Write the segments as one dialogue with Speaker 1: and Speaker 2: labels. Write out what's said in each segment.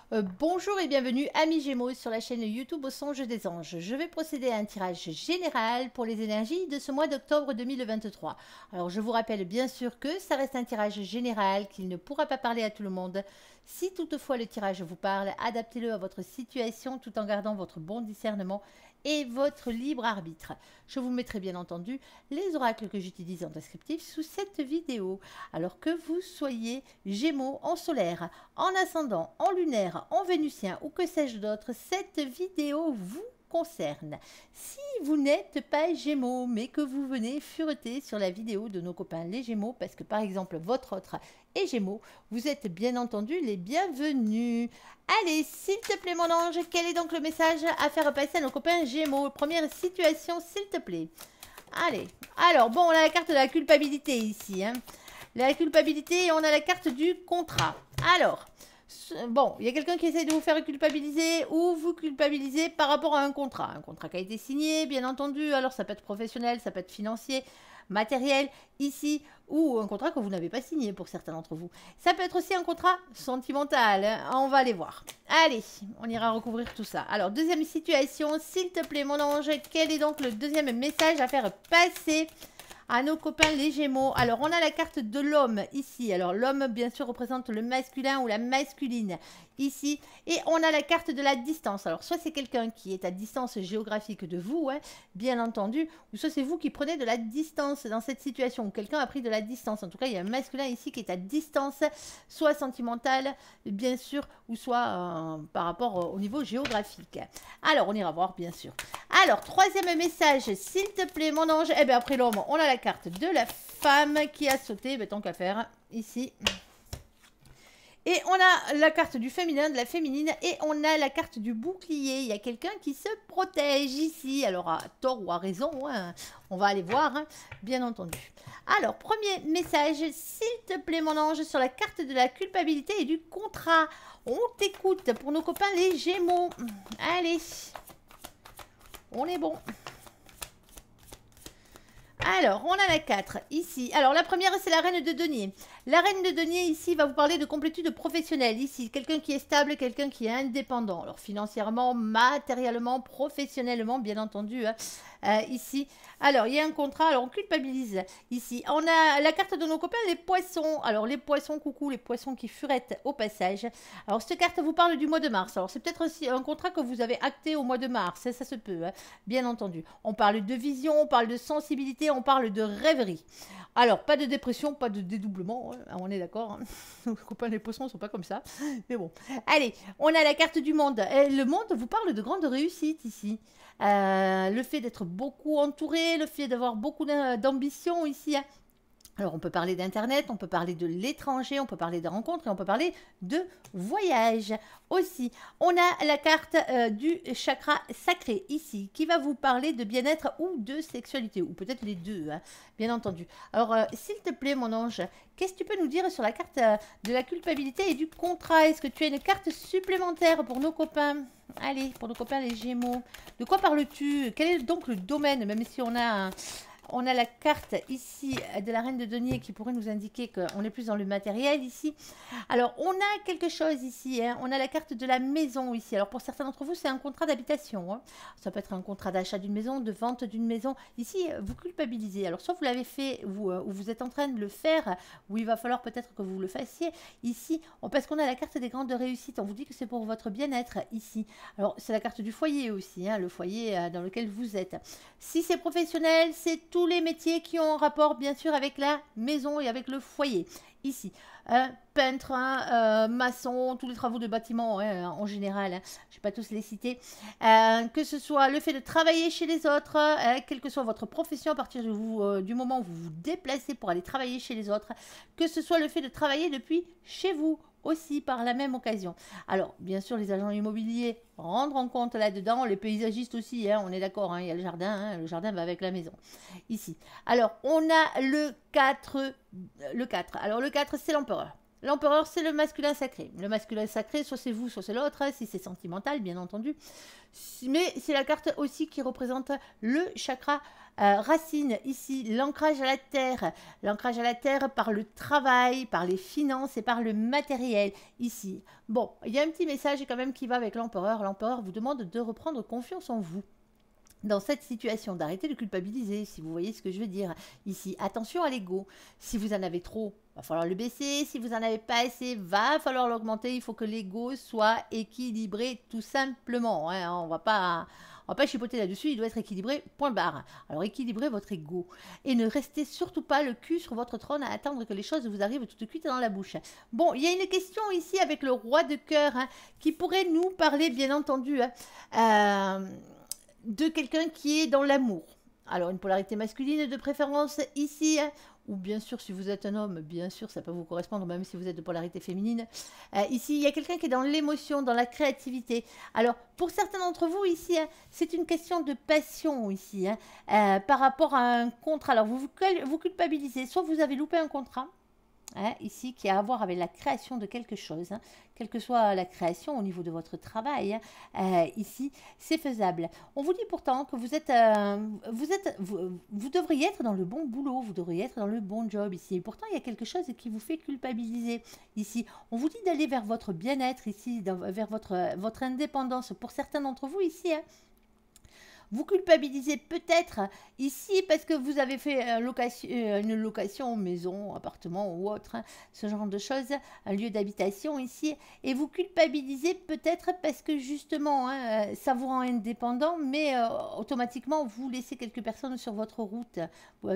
Speaker 1: Bonjour et bienvenue amis Gémeaux sur la chaîne YouTube au songe des anges. Je vais procéder à un tirage général pour les énergies de ce mois d'octobre 2023. Alors je vous rappelle bien sûr que ça reste un tirage général, qu'il ne pourra pas parler à tout le monde. Si toutefois le tirage vous parle, adaptez-le à votre situation tout en gardant votre bon discernement et votre libre arbitre. Je vous mettrai bien entendu les oracles que j'utilise en descriptif sous cette vidéo. Alors que vous soyez Gémeaux en solaire, en ascendant, en lunaire, en vénusien ou que sais-je d'autre, cette vidéo vous concerne. Si vous n'êtes pas Gémeaux, mais que vous venez fureter sur la vidéo de nos copains les Gémeaux, parce que par exemple votre autre est Gémeaux, vous êtes bien entendu les bienvenus. Allez, s'il te plaît mon ange, quel est donc le message à faire passer à nos copains Gémeaux? Première situation, s'il te plaît. Allez, alors bon, on a la carte de la culpabilité ici, hein. La culpabilité, on a la carte du contrat. Alors, bon, il y a quelqu'un qui essaie de vous faire culpabiliser ou vous culpabiliser par rapport à un contrat. Un contrat qui a été signé, bien entendu. Alors, ça peut être professionnel, ça peut être financier, matériel, ici, ou un contrat que vous n'avez pas signé pour certains d'entre vous. Ça peut être aussi un contrat sentimental. Hein. On va aller voir. Allez, on ira recouvrir tout ça. Alors, deuxième situation, s'il te plaît, mon ange, quel est donc le deuxième message à faire passer à nos copains les Gémeaux? Alors, on a la carte de l'homme ici. Alors, l'homme, bien sûr, représente le masculin ou la masculine ici. Et on a la carte de la distance. Alors, soit c'est quelqu'un qui est à distance géographique de vous, hein, bien entendu, ou soit c'est vous qui prenez de la distance dans cette situation, ou quelqu'un a pris de la distance. En tout cas, il y a un masculin ici qui est à distance, soit sentimental, bien sûr, ou soit par rapport au niveau géographique. Alors, on ira voir, bien sûr. Alors, troisième message, s'il te plaît, mon ange. Eh bien, après l'homme, on a la carte de la femme qui a sauté, tant qu'à faire, ici. Et on a la carte du féminin, de la féminine, et on a la carte du bouclier. Il y a quelqu'un qui se protège ici. Alors, à tort ou à raison, hein, on va aller voir, hein, bien entendu. Alors, premier message, s'il te plaît, mon ange, sur la carte de la culpabilité et du contrat. On t'écoute pour nos copains les Gémeaux. Allez, on est bon. Alors, on a la 4 ici. Alors, la première, c'est la reine de denier. La reine de denier, ici, va vous parler de complétude professionnelle. Ici, quelqu'un qui est stable, quelqu'un qui est indépendant. Alors, financièrement, matériellement, professionnellement, bien entendu, hein, ici. Alors, il y a un contrat. Alors, on culpabilise. Ici, on a la carte de nos copains, les poissons. Alors, les poissons, coucou, les poissons qui furettent au passage. Alors, cette carte vous parle du mois de mars. Alors, c'est peut-être aussi un contrat que vous avez acté au mois de mars. Ça se peut, hein, bien entendu. On parle de vision, on parle de sensibilité, on parle de rêverie. Alors, pas de dépression, pas de dédoublement, hein, on est d'accord. Hein. Nos copains les poissons ne sont pas comme ça. Mais bon. Allez, on a la carte du monde. Et le monde vous parle de grande réussite ici. Le fait d'être beaucoup entouré, le fait d'avoir beaucoup d'ambition ici. Hein. Alors, on peut parler d'Internet, on peut parler de l'étranger, on peut parler de rencontres et on peut parler de voyage aussi. On a la carte du chakra sacré ici qui va vous parler de bien-être ou de sexualité, ou peut-être les deux, hein, bien entendu. Alors, s'il te plaît, mon ange, qu'est-ce que tu peux nous dire sur la carte de la culpabilité et du contrat? Est-ce que tu as une carte supplémentaire pour nos copains? Allez, pour nos copains les Gémeaux. De quoi parles-tu? Quel est donc le domaine, même si on a on a la carte ici de la reine de denier qui pourrait nous indiquer qu'on est plus dans le matériel ici. Alors, on a quelque chose ici. Hein. On a la carte de la maison ici. Alors, pour certains d'entre vous, c'est un contrat d'habitation. Hein. Ça peut être un contrat d'achat d'une maison, de vente d'une maison. Ici, vous culpabilisez. Alors, soit vous l'avez fait, vous, ou vous êtes en train de le faire, ou il va falloir peut-être que vous le fassiez. Ici, parce qu'on a la carte des grandes réussites. On vous dit que c'est pour votre bien-être ici. Alors, c'est la carte du foyer aussi. Hein, le foyer dans lequel vous êtes. Si c'est professionnel, c'est tous les métiers qui ont un rapport bien sûr avec la maison et avec le foyer. Ici, peintre, maçon, tous les travaux de bâtiment hein, en général, hein, je ne vais pas tous les citer. Que ce soit le fait de travailler chez les autres, quelle que soit votre profession à partir de vous, du moment où vous vous déplacez pour aller travailler chez les autres, que ce soit le fait de travailler depuis chez vous aussi par la même occasion. Alors, bien sûr, les agents immobiliers rentrent en compte là-dedans, les paysagistes aussi, hein, on est d'accord, hein, il y a le jardin va avec la maison, ici. Alors, on a le 4. Alors, le 4, c'est l'empereur. L'empereur, c'est le masculin sacré. Le masculin sacré, soit c'est vous, soit c'est l'autre, hein, si c'est sentimental, bien entendu. Mais c'est la carte aussi qui représente le chakra Racine, ici, l'ancrage à la terre. L'ancrage à la terre par le travail, par les finances et par le matériel, ici. Bon, il y a un petit message quand même qui va avec l'empereur. L'empereur vous demande de reprendre confiance en vous dans cette situation, d'arrêter de culpabiliser, si vous voyez ce que je veux dire. Ici, attention à l'ego. Si vous en avez trop, va falloir le baisser. Si vous en avez pas assez, va falloir l'augmenter. Il faut que l'ego soit équilibré, tout simplement. Hein. On va pas chipoter là-dessus, il doit être équilibré, point barre. Alors équilibrez votre ego. Et ne restez surtout pas le cul sur votre trône à attendre que les choses vous arrivent toutes cuites dans la bouche. Bon, il y a une question ici avec le roi de cœur, hein, qui pourrait nous parler, bien entendu, hein, de quelqu'un qui est dans l'amour. Alors, une polarité masculine de préférence ici, hein, ou bien sûr, si vous êtes un homme, bien sûr, ça peut vous correspondre, même si vous êtes de polarité féminine. Ici, il y a quelqu'un qui est dans l'émotion, dans la créativité. Alors, pour certains d'entre vous, ici, hein, c'est une question de passion, ici, hein, par rapport à un contrat. Alors, vous culpabilisez, soit vous avez loupé un contrat, hein, ici, qui a à voir avec la création de quelque chose, hein, quelle que soit la création au niveau de votre travail, hein, ici, c'est faisable. On vous dit pourtant que vous devriez être dans le bon boulot, vous devriez être dans le bon job ici. Et pourtant, il y a quelque chose qui vous fait culpabiliser ici. On vous dit d'aller vers votre bien-être ici, vers votre indépendance. Pour certains d'entre vous ici, hein, vous culpabilisez peut-être ici parce que vous avez fait une location, maison, appartement ou autre, hein, ce genre de choses, un lieu d'habitation ici, et vous culpabilisez peut-être parce que justement, hein, ça vous rend indépendant, mais automatiquement vous laissez quelques personnes sur votre route,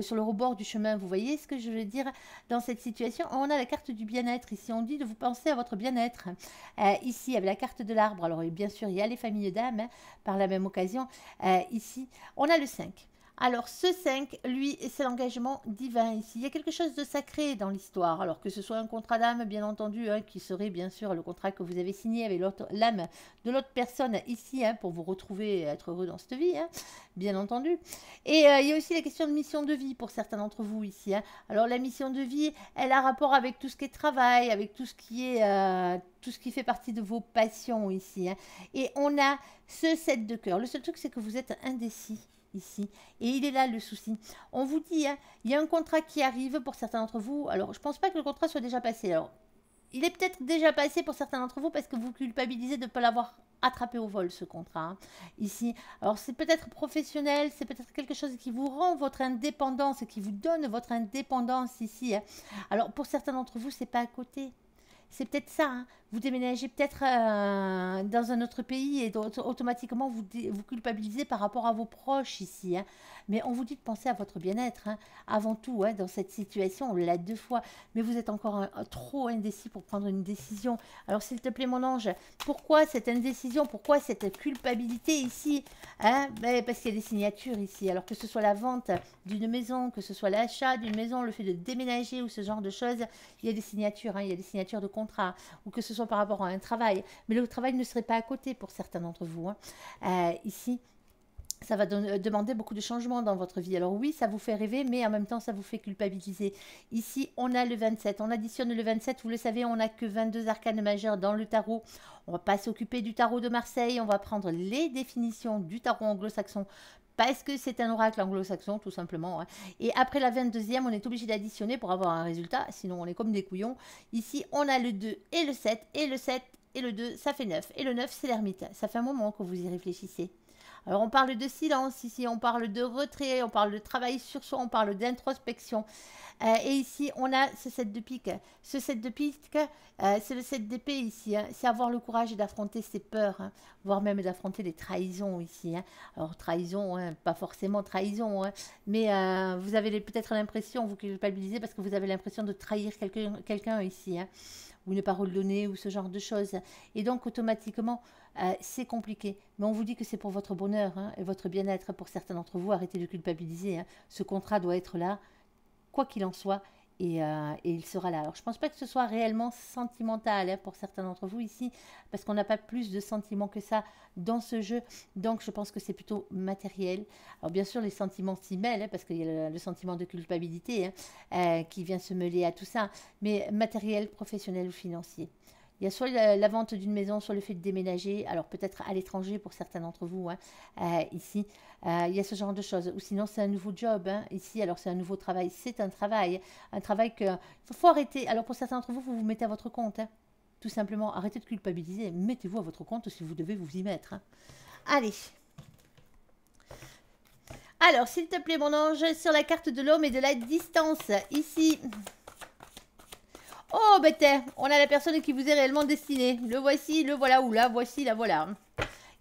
Speaker 1: sur le rebord du chemin. Vous voyez ce que je veux dire dans cette situation? On a la carte du bien-être ici, on dit de vous penser à votre bien-être. Ici, avec la carte de l'arbre, alors bien sûr, il y a les familles d'âmes, hein, par la même occasion. Ici, on a le 5. Alors, ce 5, lui, c'est l'engagement divin ici. Il y a quelque chose de sacré dans l'histoire. Alors, que ce soit un contrat d'âme, bien entendu, hein, qui serait bien sûr le contrat que vous avez signé avec l'âme de l'autre personne ici, hein, pour vous retrouver et être heureux dans cette vie, hein, bien entendu. Et il y a aussi la question de mission de vie pour certains d'entre vous ici. Hein. Alors, la mission de vie, elle a rapport avec tout ce qui est travail, avec tout ce qui est... tout ce qui fait partie de vos passions ici. Hein. Et on a ce 7 de cœur. Le seul truc, c'est que vous êtes indécis ici. Et il est là le souci. On vous dit, hein, il y a un contrat qui arrive pour certains d'entre vous. Alors, je ne pense pas que le contrat soit déjà passé. Alors, il est peut-être déjà passé pour certains d'entre vous parce que vous culpabilisez de ne pas l'avoir attrapé au vol, ce contrat. Hein, ici. Alors, c'est peut-être professionnel, c'est peut-être quelque chose qui vous rend votre indépendance, qui vous donne votre indépendance ici. Hein. Alors, pour certains d'entre vous, c'est pas à côté. C'est peut-être ça, hein. Vous déménagez peut-être dans un autre pays et automatiquement vous culpabilisez par rapport à vos proches ici. Hein. Mais on vous dit de penser à votre bien-être, hein. Avant tout, hein, dans cette situation, on l'a 2 fois. Mais vous êtes encore trop indécis pour prendre une décision. Alors s'il te plaît mon ange, pourquoi cette indécision? Pourquoi cette culpabilité ici, hein? Parce qu'il y a des signatures ici. Alors que ce soit la vente d'une maison, que ce soit l'achat d'une maison, le fait de déménager ou ce genre de choses, il y a des signatures, hein, il y a des signatures de contrat, ou que ce soit par rapport à un travail. Mais le travail ne serait pas à côté pour certains d'entre vous. Hein. Ici, ça va demander beaucoup de changements dans votre vie. Alors oui, ça vous fait rêver, mais en même temps, ça vous fait culpabiliser. Ici, on a le 27. On additionne le 27. Vous le savez, on n'a que 22 arcanes majeures dans le tarot. On ne va pas s'occuper du tarot de Marseille. On va prendre les définitions du tarot anglo-saxon parce que c'est un oracle anglo-saxon, tout simplement. Hein. Et après la 22e, on est obligé d'additionner pour avoir un résultat. Sinon, on est comme des couillons. Ici, on a le 2 et le 7. Et le 7 et le 2, ça fait 9. Et le 9, c'est l'ermite. Ça fait un moment que vous y réfléchissez. Alors, on parle de silence ici, on parle de retrait, on parle de travail sur soi, on parle d'introspection. Et ici, on a ce 7 de pique. Ce 7 de pique, c'est le 7 d'épée ici. Hein. C'est avoir le courage d'affronter ses peurs, hein, voire même d'affronter les trahisons ici. Hein. Alors, trahison, hein, pas forcément trahison, hein, mais vous avez peut-être l'impression, vous culpabilisez parce que vous avez l'impression de trahir quelqu'un ici. Hein, ou une parole donnée, ou ce genre de choses. Et donc, automatiquement, c'est compliqué. Mais on vous dit que c'est pour votre bonheur, hein, et votre bien-être. Pour certains d'entre vous, arrêtez de culpabiliser. Hein. Ce contrat doit être là, quoi qu'il en soit, et il sera là. Alors, je ne pense pas que ce soit réellement sentimental, hein, pour certains d'entre vous ici, parce qu'on n'a pas plus de sentiments que ça dans ce jeu. Donc, je pense que c'est plutôt matériel. Alors, bien sûr, les sentiments s'y mêlent, hein, parce qu'il y a le sentiment de culpabilité, hein, qui vient se mêler à tout ça. Mais matériel, professionnel ou financier. Il y a soit la vente d'une maison, soit le fait de déménager, alors peut-être à l'étranger pour certains d'entre vous, hein, ici. Il y a ce genre de choses. Ou sinon, c'est un nouveau job, hein, ici. Alors, c'est un nouveau travail. C'est un travail que... Il faut arrêter. Alors, pour certains d'entre vous, vous vous mettez à votre compte, hein. Tout simplement, arrêtez de culpabiliser. Mettez-vous à votre compte si vous devez vous y mettre, hein. Allez. Alors, s'il te plaît, mon ange, sur la carte de l'homme et de la distance, ici... Oh, ben on a la personne qui vous est réellement destinée. Le voici, le voilà, ou la voici, la voilà.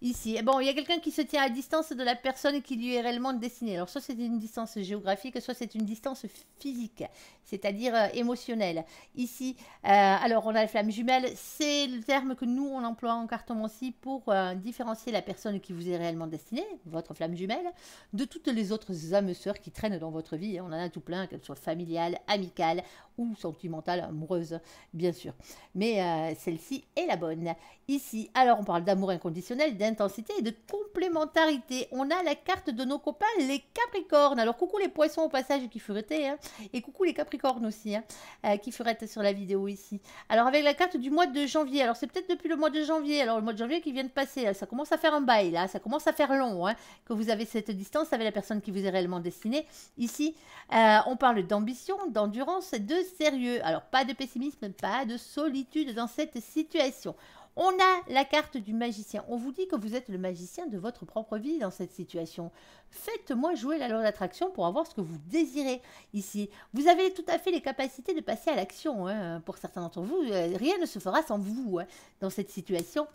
Speaker 1: Ici, bon, il y a quelqu'un qui se tient à distance de la personne qui lui est réellement destinée. Alors, soit c'est une distance géographique, soit c'est une distance physique, c'est-à-dire émotionnelle. Ici, alors, on a la flamme jumelle. C'est le terme que nous, on emploie en cartomancie pour différencier la personne qui vous est réellement destinée, votre flamme jumelle, de toutes les autres âmes sœurs qui traînent dans votre vie. On en a tout plein, qu'elles soient familiales, amicales ou sentimentales, amoureuses, bien sûr. Mais celle-ci est la bonne. Ici, alors, on parle d'amour inconditionnel, d'intensité et de complémentarité. On a la carte de nos copains, les Capricornes. Alors, coucou les poissons au passage qui furettaient, hein, et coucou les Capricornes aussi, hein, qui furettent sur la vidéo ici. Alors, avec la carte du mois de janvier. Alors, c'est peut-être depuis le mois de janvier. Alors, le mois de janvier qui vient de passer, là, ça commence à faire un bail, là. Ça commence à faire long, hein, que vous avez cette distance avec la personne qui vous est réellement destinée. Ici, on parle d'ambition, d'endurance, de sérieux. Alors, pas de pessimisme, pas de solitude dans cette situation. On a la carte du magicien. On vous dit que vous êtes le magicien de votre propre vie dans cette situation. Faites-moi jouer la loi d'attraction pour avoir ce que vous désirez ici. Vous avez tout à fait les capacités de passer à l'action, hein. Pour certains d'entre vous, rien ne se fera sans vous, hein, dans cette situation.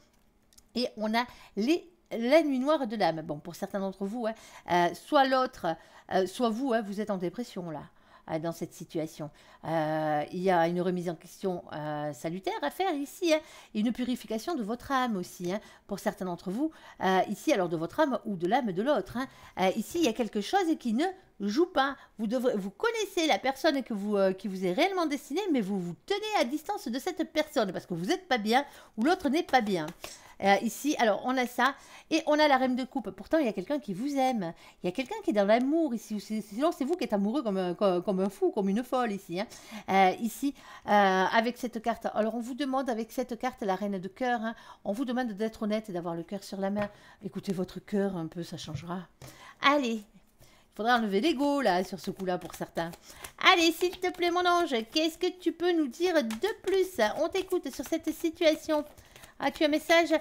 Speaker 1: Et on a la nuit noire de l'âme. Bon, pour certains d'entre vous, hein, soit l'autre, soit vous, hein, vous êtes en dépression là. Dans cette situation. Il y a une remise en question salutaire à faire ici, hein, et une purification de votre âme aussi, hein, pour certains d'entre vous, ici alors de votre âme ou de l'âme de l'autre, hein. Ici il y a quelque chose qui ne joue pas. Vous connaissez la personne qui vous est réellement destinée, mais vous vous tenez à distance de cette personne parce que vous n'êtes pas bien ou l'autre n'est pas bien. Ici, alors on a ça, et on a la reine de coupe. Pourtant, il y a quelqu'un qui vous aime. Il y a quelqu'un qui est dans l'amour ici. Sinon, c'est vous qui êtes amoureux comme un fou, comme une folle ici, hein. Ici, avec cette carte. Alors, on vous demande avec cette carte, la reine de cœur, hein, on vous demande d'être honnête et d'avoir le cœur sur la main. Écoutez votre cœur un peu, ça changera. Allez. Il faudra enlever l'ego, là, sur ce coup-là, pour certains. Allez, s'il te plaît, mon ange, qu'est-ce que tu peux nous dire de plus? On t'écoute sur cette situation. As-tu un message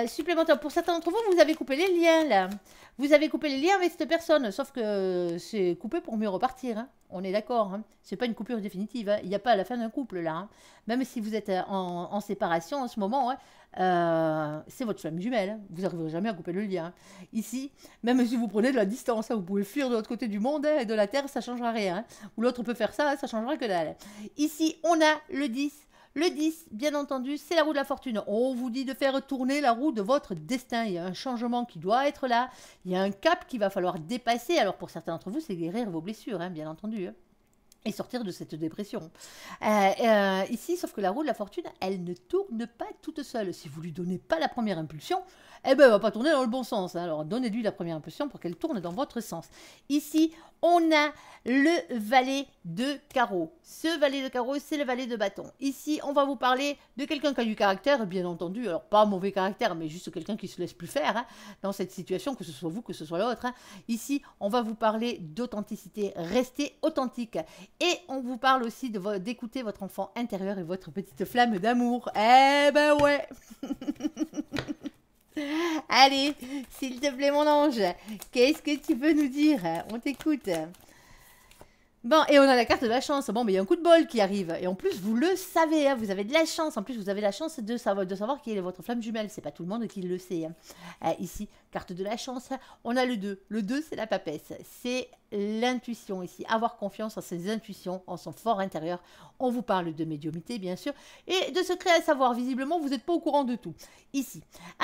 Speaker 1: supplémentaire? Pour certains d'entre vous, vous avez coupé les liens, là. Vous avez coupé les liens avec cette personne, sauf que c'est coupé pour mieux repartir, hein. On est d'accord, hein. C'est pas une coupure définitive, hein. Il n'y a pas à la fin d'un couple, là, hein. Même si vous êtes en séparation en ce moment, hein, c'est votre flamme jumelle, hein. Vous n'arriverez jamais à couper le lien, hein. Ici, même si vous prenez de la distance, hein, vous pouvez fuir de l'autre côté du monde, hein, et de la Terre, ça ne changera rien, hein. Ou l'autre peut faire ça, ça ne changera que dalle. Ici, on a le 10. Le 10, bien entendu, c'est la roue de la fortune. On vous dit de faire tourner la roue de votre destin. Il y a un changement qui doit être là. Il y a un cap qu'il va falloir dépasser. Alors, pour certains d'entre vous, c'est guérir vos blessures, hein, bien entendu, hein, et sortir de cette dépression. Ici, sauf que la roue de la fortune, elle ne tourne pas toute seule. Si vous lui donnez pas la première impulsion, eh ben, elle va pas tourner dans le bon sens, hein. Alors, donnez-lui la première impulsion pour qu'elle tourne dans votre sens. Ici, on a le valet de carreau. Ce valet de carreau, c'est le valet de bâton. Ici, on va vous parler de quelqu'un qui a du caractère, bien entendu. Alors, pas mauvais caractère, mais juste quelqu'un qui se laisse plus faire, hein, dans cette situation, que ce soit vous, que ce soit l'autre, hein. Ici, on va vous parler d'authenticité. Restez authentique. Et on vous parle aussi d'écouter votre enfant intérieur et votre petite flamme d'amour. Eh ben ouais. Allez, s'il te plaît, mon ange, qu'est-ce que tu peux nous dire? On t'écoute. Bon, et on a la carte de la chance. Bon, mais il y a un coup de bol qui arrive. Et en plus, vous le savez, hein, vous avez de la chance. En plus, vous avez la chance de savoir qui est votre flamme jumelle. C'est pas tout le monde qui le sait, hein. Ici, carte de la chance, on a le 2. Le 2, c'est la papesse. C'est l'intuition ici. Avoir confiance en ses intuitions, en son fort intérieur. On vous parle de médiumnité, bien sûr. Et de secret à savoir. Visiblement, vous n'êtes pas au courant de tout. Ici.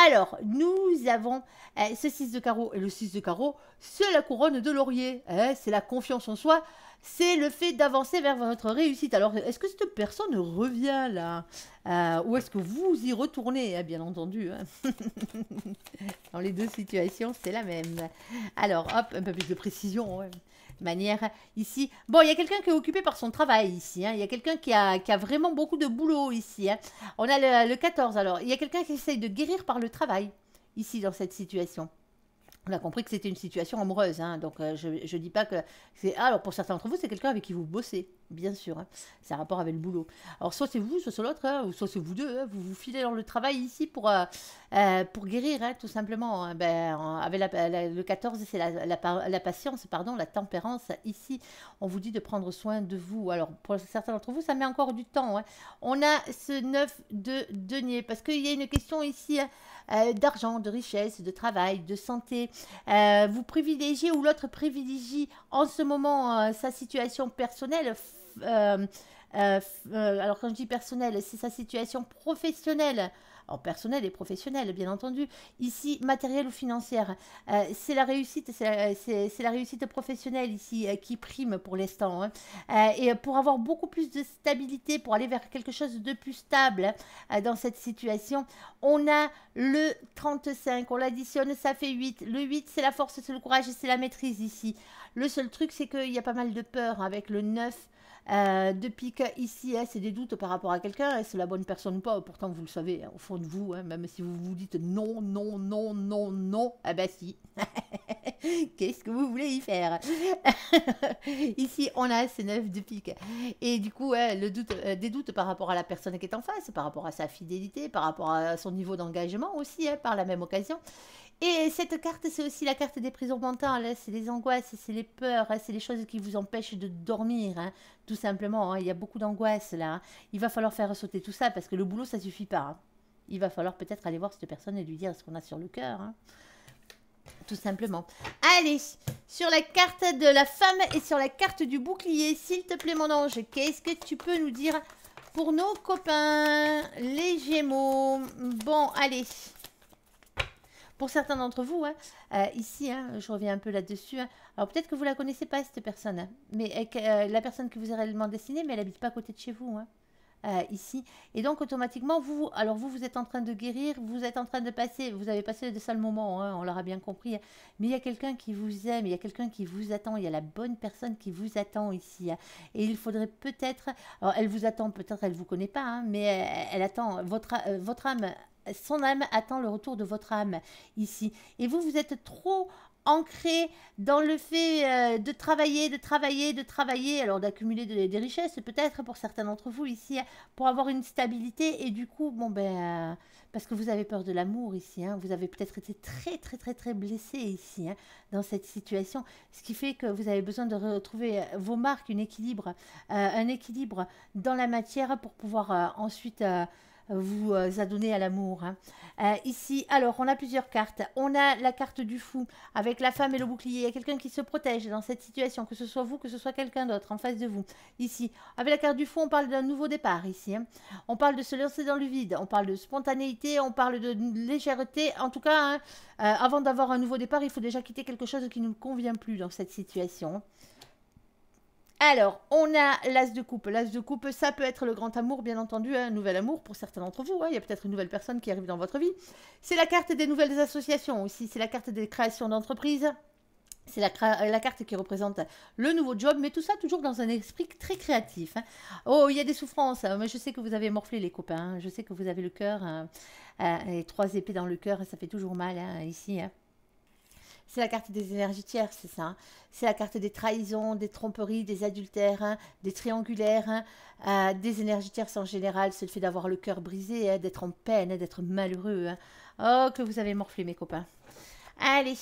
Speaker 1: Alors, nous avons ce 6 de carreau. Et le 6 de carreau, c'est la couronne de laurier. C'est la confiance en soi. C'est le fait d'avancer vers votre réussite. Alors, est-ce que cette personne revient là, ou est-ce que vous y retournez, hein, bien entendu, hein. Dans les deux situations, c'est la même. Alors, hop, un peu plus de précision, ouais. manière ici. Bon, il y a quelqu'un qui est occupé par son travail ici. Il y a quelqu'un qui a vraiment beaucoup de boulot ici. On a le 14. Alors, il y a quelqu'un qui essaye de guérir par le travail ici dans cette situation. On a compris que c'était une situation amoureuse, donc je ne dis pas que c'est... Alors pour certains d'entre vous, c'est quelqu'un avec qui vous bossez, bien sûr, c'est un rapport avec le boulot. Alors soit c'est vous, soit c'est l'autre, ou soit c'est vous deux, vous vous filez dans le travail ici pour guérir, tout simplement. Avec le 14, c'est la patience, pardon, la tempérance. Ici, on vous dit de prendre soin de vous. Alors pour certains d'entre vous, ça met encore du temps. On a ce 9 de denier, parce qu'il y a une question ici... d'argent, de richesse, de travail, de santé. Vous privilégiez ou l'autre privilégie en ce moment sa situation personnelle. Alors quand je dis personnelle, c'est sa situation professionnelle. Alors, personnelle et professionnelle, bien entendu. Ici, matérielle ou financière. C'est la réussite, c'est la réussite professionnelle ici qui prime pour l'instant. Et pour avoir beaucoup plus de stabilité, pour aller vers quelque chose de plus stable dans cette situation, on a le 35. On l'additionne, ça fait 8. Le 8, c'est la force, c'est le courage et c'est la maîtrise ici. Le seul truc, c'est qu'il y a pas mal de peur avec le 9. De pique ici, c'est des doutes par rapport à quelqu'un, c'est la bonne personne ou pas, pourtant vous le savez, au fond de vous, même si vous vous dites non, non, non, non, non, ah bah si, qu'est-ce que vous voulez y faire? Ici, on a ces 9 de pique, et du coup, le doute, des doutes par rapport à la personne qui est en face, par rapport à sa fidélité, par rapport à son niveau d'engagement aussi, par la même occasion. Et cette carte, c'est aussi la carte des prisons mentales, c'est les angoisses, c'est les peurs, c'est les choses qui vous empêchent de dormir, tout simplement. Il y a beaucoup d'angoisse là. Il va falloir faire sauter tout ça parce que le boulot, ça suffit pas. Il va falloir peut-être aller voir cette personne et lui dire ce qu'on a sur le cœur. Tout simplement. Allez, sur la carte de la femme et sur la carte du bouclier, s'il te plaît mon ange, qu'est-ce que tu peux nous dire pour nos copains, les Gémeaux? Bon, allez. Pour certains d'entre vous, ici, je reviens un peu là-dessus. Alors peut-être que vous ne la connaissez pas, cette personne. Mais la personne qui vous est réellement destinée, mais elle n'habite pas à côté de chez vous. Ici. Et donc, automatiquement, vous êtes en train de guérir, vous êtes en train de passer, vous avez passé de sales moments, on l'aura bien compris. Mais il y a quelqu'un qui vous aime, il y a quelqu'un qui vous attend, il y a la bonne personne qui vous attend ici. Et il faudrait peut-être, alors elle vous attend, peut-être elle ne vous connaît pas, mais elle attend votre âme. Son âme attend le retour de votre âme ici. Et vous êtes trop ancré dans le fait de travailler, alors d'accumuler des richesses peut-être pour certains d'entre vous ici, pour avoir une stabilité. Et du coup, parce que vous avez peur de l'amour ici, vous avez peut-être été très blessé ici, dans cette situation, ce qui fait que vous avez besoin de retrouver vos marques, un équilibre dans la matière pour pouvoir ensuite... vous adonner à l'amour. Ici, alors, on a plusieurs cartes. On a la carte du fou avec la femme et le bouclier. Il y a quelqu'un qui se protège dans cette situation, que ce soit vous, que ce soit quelqu'un d'autre en face de vous. Ici, avec la carte du fou, on parle d'un nouveau départ ici. On parle de se lancer dans le vide, on parle de spontanéité, on parle de légèreté. En tout cas, avant d'avoir un nouveau départ, il faut déjà quitter quelque chose qui ne nous convient plus dans cette situation. Alors, on a l'as de coupe. L'as de coupe, ça peut être le grand amour, bien entendu, un nouvel amour pour certains d'entre vous. Il y a peut-être une nouvelle personne qui arrive dans votre vie. C'est la carte des nouvelles associations aussi. C'est la carte des créations d'entreprises. C'est la carte qui représente le nouveau job, mais tout ça toujours dans un esprit très créatif. Oh, il y a des souffrances. Mais je sais que vous avez morflé, les copains. Je sais que vous avez le cœur, et 3 épées dans le cœur, et ça fait toujours mal ici. C'est la carte des énergies tierces, c'est ça. C'est la carte des trahisons, des tromperies, des adultères, des triangulaires, des énergies tierces en général. C'est le fait d'avoir le cœur brisé, d'être en peine, d'être malheureux. Oh, que vous avez morflé, mes copains. Allez.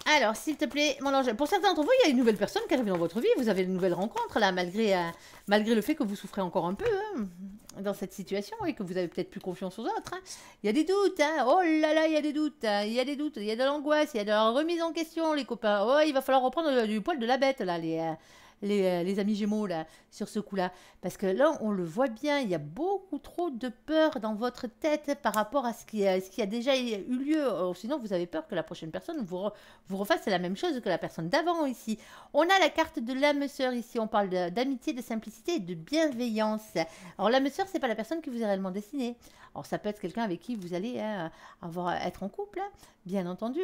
Speaker 1: Alors, s'il te plaît, mon ange, pour certains d'entre vous, il y a une nouvelle personne qui arrive dans votre vie. Vous avez une nouvelle rencontre, là, malgré le fait que vous souffrez encore un peu dans cette situation et que vous avez peut-être plus confiance aux autres. Il y a des doutes, oh là là, il y a des doutes, il y a de l'angoisse, il y a de la remise en question, les copains. Oh, il va falloir reprendre du poil de la bête, là, les amis Gémeaux, là, sur ce coup-là. Parce que là, on le voit bien, il y a beaucoup trop de peur dans votre tête par rapport à ce qui a déjà eu lieu. Sinon, vous avez peur que la prochaine personne vous refasse la même chose que la personne d'avant ici. On a la carte de l'âme sœur ici. On parle d'amitié, de simplicité et de bienveillance. Alors, l'âme sœur, c'est pas la personne qui vous est réellement destinée. Alors, ça peut être quelqu'un avec qui vous allez être en couple, hein, bien entendu.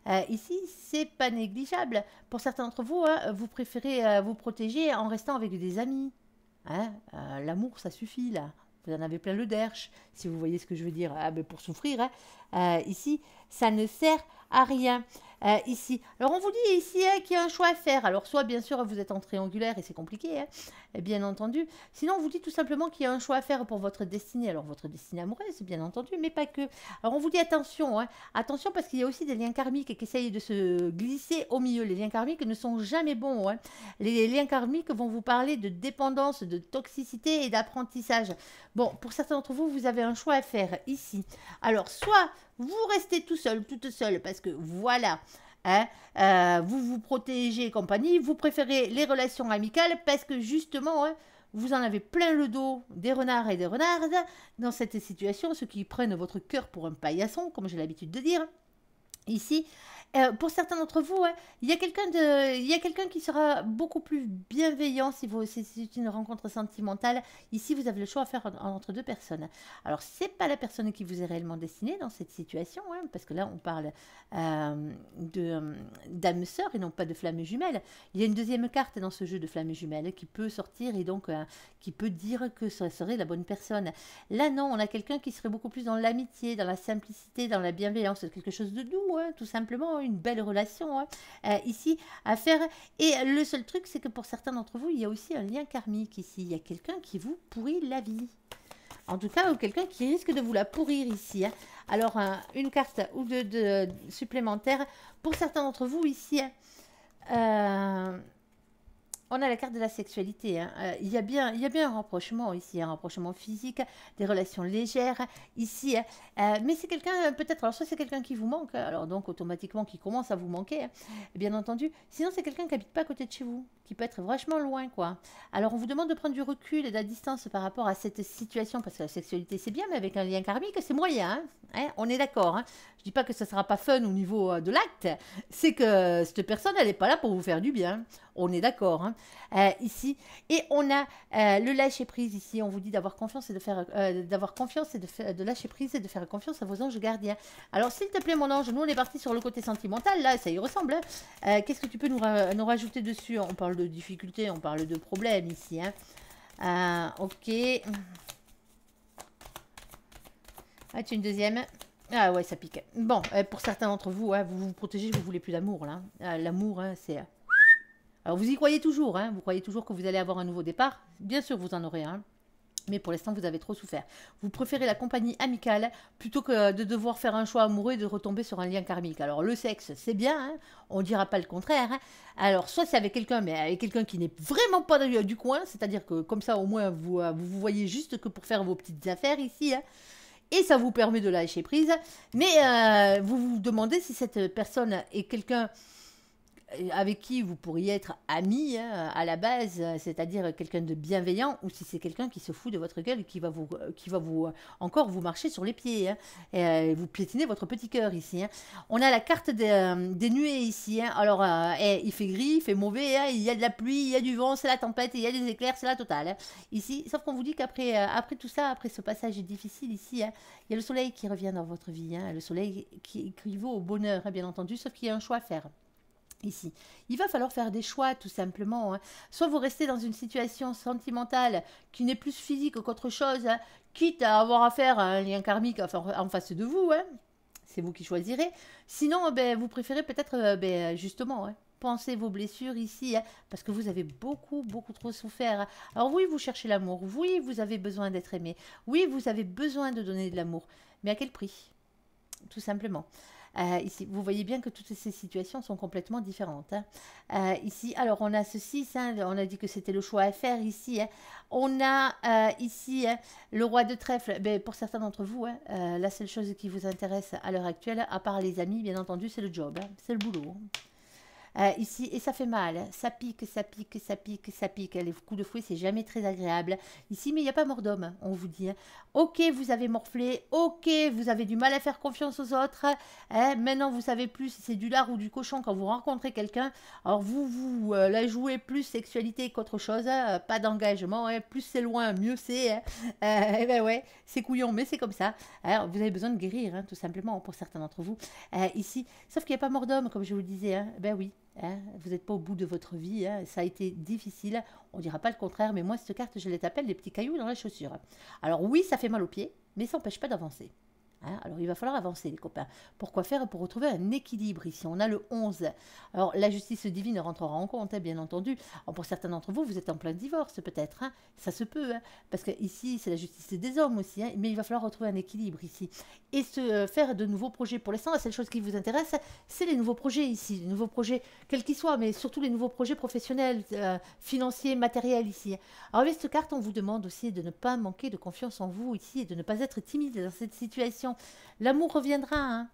Speaker 1: Hein. Ici, c'est pas négligeable. Pour certains d'entre vous, hein, vous préférez vous protéger en restant avec des amis. Hein. L'amour, ça suffit, là. Vous en avez plein le derche, si vous voyez ce que je veux dire. Ben pour souffrir, hein. Ici, ça ne sert à rien. Ici. Alors, on vous dit ici hein, qu'il y a un choix à faire. Alors, soit, bien sûr, vous êtes en triangulaire et c'est compliqué, hein, bien entendu. Sinon, on vous dit tout simplement qu'il y a un choix à faire pour votre destinée. Alors, votre destinée amoureuse, bien entendu, mais pas que. Alors, on vous dit attention. Hein, attention parce qu'il y a aussi des liens karmiques qui essayent de se glisser au milieu. Les liens karmiques ne sont jamais bons. Hein. Les liens karmiques vont vous parler de dépendance, de toxicité et d'apprentissage. Bon, pour certains d'entre vous, vous avez un choix à faire ici. Alors, soit vous restez tout seul, toute seule, parce que voilà, hein, vous vous protégez et compagnie, vous préférez les relations amicales parce que justement, hein, vous en avez plein le dos des renards et des renardes dans cette situation, ceux qui prennent votre cœur pour un paillasson, comme j'ai l'habitude de dire. Ici, pour certains d'entre vous, hein, il y a quelqu'un qui sera beaucoup plus bienveillant si c'est une rencontre sentimentale. Ici, vous avez le choix à faire entre deux personnes. Alors, c'est pas la personne qui vous est réellement destinée dans cette situation, hein, parce que là, on parle d'âme sœur et non pas de flamme jumelle. Il y a une deuxième carte dans ce jeu de flamme jumelle qui peut sortir et donc qui peut dire que ça serait la bonne personne. Là, non, on a quelqu'un qui serait beaucoup plus dans l'amitié, dans la simplicité, dans la bienveillance, quelque chose de doux, hein, tout simplement, une belle relation hein, ici à faire. Et le seul truc, c'est que pour certains d'entre vous, il y a aussi un lien karmique ici. Il y a quelqu'un qui vous pourrit la vie. En tout cas, ou quelqu'un qui risque de vous la pourrir ici. Hein. Alors, une carte ou deux supplémentaires. Pour certains d'entre vous ici, on a la carte de la sexualité. Hein. Il y a bien un rapprochement ici, un rapprochement physique, des relations légères ici. Mais c'est quelqu'un, peut-être, alors soit c'est quelqu'un qui vous manque, alors donc automatiquement qui commence à vous manquer, hein, bien entendu. Sinon, c'est quelqu'un qui habite pas à côté de chez vous, qui peut être vachement loin, quoi. Alors, on vous demande de prendre du recul et de la distance par rapport à cette situation, parce que la sexualité, c'est bien, mais avec un lien karmique, c'est moyen. Hein, on est d'accord. Hein. Je dis pas que ça sera pas fun au niveau de l'acte, c'est que cette personne, elle n'est pas là pour vous faire du bien. On est d'accord. Hein. Ici, et on a le lâcher prise ici. On vous dit d'avoir confiance et de faire, de lâcher prise et de faire confiance à vos anges gardiens. Alors, s'il te plaît, mon ange, nous on est parti sur le côté sentimental. Là, ça y ressemble. Hein. Qu'est-ce que tu peux nous rajouter dessus? On parle de difficultés, on parle de problèmes ici. Hein. Ok. Ah, tu as une deuxième. Ah ouais, ça pique. Bon, pour certains d'entre vous, hein, vous vous protégez, vous voulez plus d'amour là. L'amour, hein, c'est. Alors vous y croyez toujours, hein, vous croyez toujours que vous allez avoir un nouveau départ. Bien sûr, vous en aurez un. Mais pour l'instant, vous avez trop souffert. Vous préférez la compagnie amicale plutôt que de devoir faire un choix amoureux et de retomber sur un lien karmique. Alors, le sexe, c'est bien, hein, on ne dira pas le contraire. Hein. Alors, soit c'est avec quelqu'un, mais avec quelqu'un qui n'est vraiment pas du coin, c'est-à-dire que comme ça, au moins, vous voyez juste que pour faire vos petites affaires ici. Hein. Et ça vous permet de lâcher prise. Mais vous vous demandez si cette personne est quelqu'un avec qui vous pourriez être ami hein, à la base, c'est-à-dire quelqu'un de bienveillant, ou si c'est quelqu'un qui se fout de votre gueule et qui va vous encore vous marcher sur les pieds, hein, et vous piétiner votre petit cœur ici. Hein. On a la carte des nuées ici. Hein. Alors, il fait gris, il fait mauvais, hein, il y a de la pluie, il y a du vent, c'est la tempête, il y a des éclairs, c'est la totale. Hein. Ici, sauf qu'on vous dit qu'après après tout ça, après ce passage difficile ici, hein, il y a le soleil qui revient dans votre vie, hein, le soleil qui équivaut au bonheur, hein, bien entendu, sauf qu'il y a un choix à faire. Ici. Il va falloir faire des choix tout simplement. Hein. Soit vous restez dans une situation sentimentale qui n'est plus physique qu'autre chose, hein, quitte à avoir affaire à un lien karmique en face de vous. Hein. C'est vous qui choisirez. Sinon, vous préférez peut-être justement penser vos blessures ici, hein, parce que vous avez beaucoup trop souffert. Hein. Alors oui, vous cherchez l'amour. Oui, vous avez besoin d'être aimé. Oui, vous avez besoin de donner de l'amour. Mais à quel prix? Tout simplement. Ici, vous voyez bien que toutes ces situations sont complètement différentes. Hein. Ici, alors on a ceci, hein, on a dit que c'était le choix à faire ici. Hein. On a ici hein, le roi de trèfle. Ben, pour certains d'entre vous, hein, la seule chose qui vous intéresse à l'heure actuelle, à part les amis, bien entendu, c'est le job, hein, c'est le boulot. Ici, et ça fait mal. Ça pique, ça pique, ça pique, ça pique. Les coups de fouet, c'est jamais très agréable. Ici, mais il n'y a pas mort d'homme, on vous dit. Ok, vous avez morflé. Ok, vous avez du mal à faire confiance aux autres. Maintenant, vous savez plus si c'est du lard ou du cochon quand vous rencontrez quelqu'un. Alors, vous la jouez plus sexualité qu'autre chose. Pas d'engagement. Plus c'est loin, mieux c'est. Eh ben ouais, c'est couillon, mais c'est comme ça. Alors, vous avez besoin de guérir, tout simplement, pour certains d'entre vous. Ici, sauf qu'il n'y a pas mort d'homme, comme je vous le disais. Ben oui. Vous n'êtes pas au bout de votre vie, ça a été difficile, on ne dira pas le contraire, mais moi cette carte je les appelle des petits cailloux dans la chaussure. Alors oui, ça fait mal aux pieds, mais ça n'empêche pas d'avancer. Alors il va falloir avancer les copains. Pourquoi faire? Pour retrouver un équilibre ici. On a le 11. Alors la justice divine rentrera en compte, bien entendu. Alors, pour certains d'entre vous, vous êtes en plein divorce peut-être. Ça se peut. Parce que ici c'est la justice des hommes aussi. Mais il va falloir retrouver un équilibre ici. Et se faire de nouveaux projets. Pour l'instant, la seule chose qui vous intéresse, c'est les nouveaux projets ici. Les nouveaux projets, quels qu'ils soient, mais surtout les nouveaux projets professionnels, financiers, matériels ici. Alors avec cette carte, on vous demande aussi de ne pas manquer de confiance en vous ici et de ne pas être timide dans cette situation. L'amour reviendra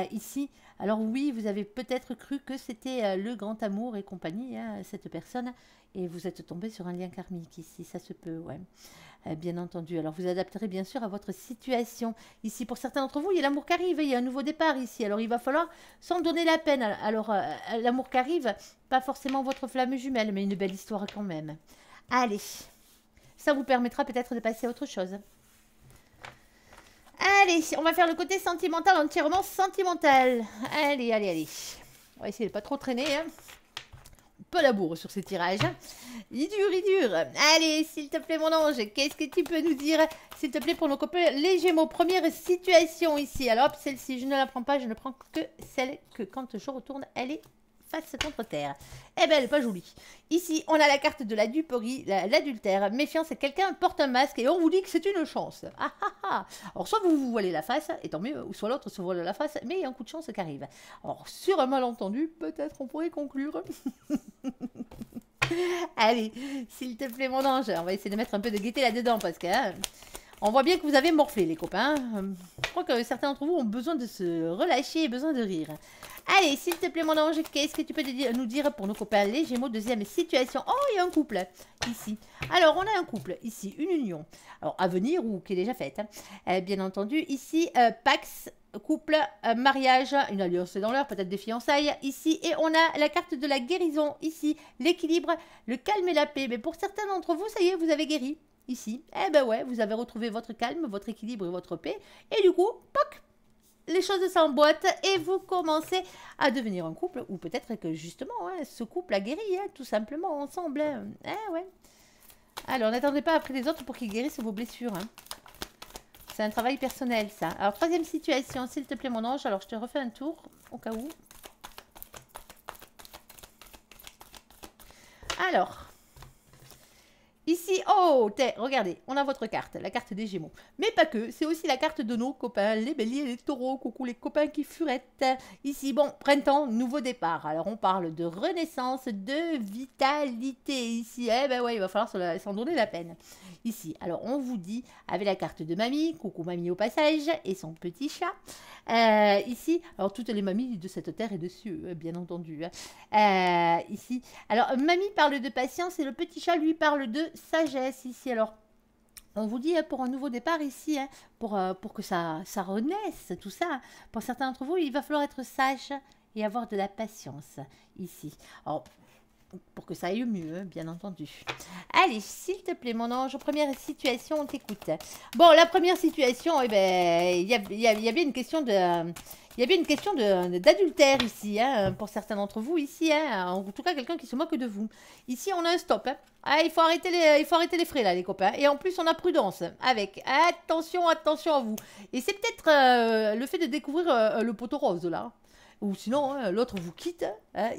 Speaker 1: ici. Alors oui, vous avez peut-être cru que c'était le grand amour et compagnie, cette personne, et vous êtes tombé sur un lien karmique ici, ça se peut, ouais. Bien entendu. Alors vous adapterez bien sûr à votre situation. Ici, pour certains d'entre vous, il y a l'amour qui arrive, il y a un nouveau départ ici. Alors il va falloir s'en donner la peine. Alors l'amour qui arrive, pas forcément votre flamme jumelle, mais une belle histoire quand même. Allez, ça vous permettra peut-être de passer à autre chose. Allez, on va faire le côté sentimental, entièrement sentimental. Allez, allez, allez. On va essayer de ne pas trop traîner. Un peu la bourre sur ces tirages. Il dure, il dure. Allez, s'il te plaît, mon ange, qu'est-ce que tu peux nous dire, s'il te plaît, pour nos copains les Gémeaux? Première situation ici. Alors, celle-ci, je ne la prends pas, je ne prends que celle que quand je retourne, elle est face contre terre. Eh ben, elle n'est pas jolie. Ici, on a la carte de la duperie, l'adultère. Méfiance, quelqu'un porte un masque et on vous dit que c'est une chance. Ah ah ah. Alors, soit vous vous voilez la face, et tant mieux, ou soit l'autre se voile la face, mais il y a un coup de chance qui arrive. Alors, sur un malentendu, peut-être on pourrait conclure. Allez, s'il te plaît, mon ange, on va essayer de mettre un peu de gaieté là-dedans parce que... on voit bien que vous avez morflé, les copains. Je crois que certains d'entre vous ont besoin de se relâcher et besoin de rire. Allez, s'il te plaît, mon ange, qu'est-ce que tu peux nous dire pour nos copains les Gémeaux? Deuxième situation. Oh, il y a un couple ici. Alors, on a un couple ici, une union. Alors, à venir ou qui est déjà faite. Bien entendu, ici, Pax, couple, mariage, une alliance dans l'heure, peut-être des fiançailles ici. Et on a la carte de la guérison ici, l'équilibre, le calme et la paix. Mais pour certains d'entre vous, ça y est, vous avez guéri. Ici, eh ben ouais, vous avez retrouvé votre calme, votre équilibre et votre paix. Et du coup, poc, les choses s'emboîtent et vous commencez à devenir un couple. Ou peut-être que justement, ce couple a guéri, tout simplement, ensemble. Ouais. Alors, n'attendez pas après les autres pour qu'ils guérissent vos blessures. C'est un travail personnel, ça. Alors, troisième situation, s'il te plaît, mon ange. Alors, je te refais un tour, au cas où. Alors... ici, oh, regardez, on a votre carte, la carte des Gémeaux. Mais pas que, c'est aussi la carte de nos copains, les béliers, les taureaux, coucou les copains qui furettent. Ici, bon, printemps, nouveau départ. Alors, on parle de renaissance, de vitalité. Ici, eh ben ouais, il va falloir s'en donner la peine. Ici, alors, on vous dit, avec la carte de mamie, coucou mamie au passage, et son petit chat. Ici, alors, toutes les mamies de cette terre et de cieux, bien entendu. Ici, alors, mamie parle de patience et le petit chat, lui, parle de sagesse ici. Alors, on vous dit pour un nouveau départ ici, pour que ça renaisse, tout ça. Pour certains d'entre vous, il va falloir être sage et avoir de la patience ici. Alors, pour que ça aille mieux, bien entendu. Allez, s'il te plaît, mon ange, première situation, on t'écoute. Bon, la première situation, eh ben, il y a bien une question de... il y a bien une question d'adultère ici, pour certains d'entre vous ici, en tout cas quelqu'un qui se moque de vous. Ici, on a un stop. Il faut arrêter les frais là, les copains. Et en plus, on a prudence avec. Attention, attention à vous. Et c'est peut-être le fait de découvrir le poteau rose là. Ou sinon, l'autre vous quitte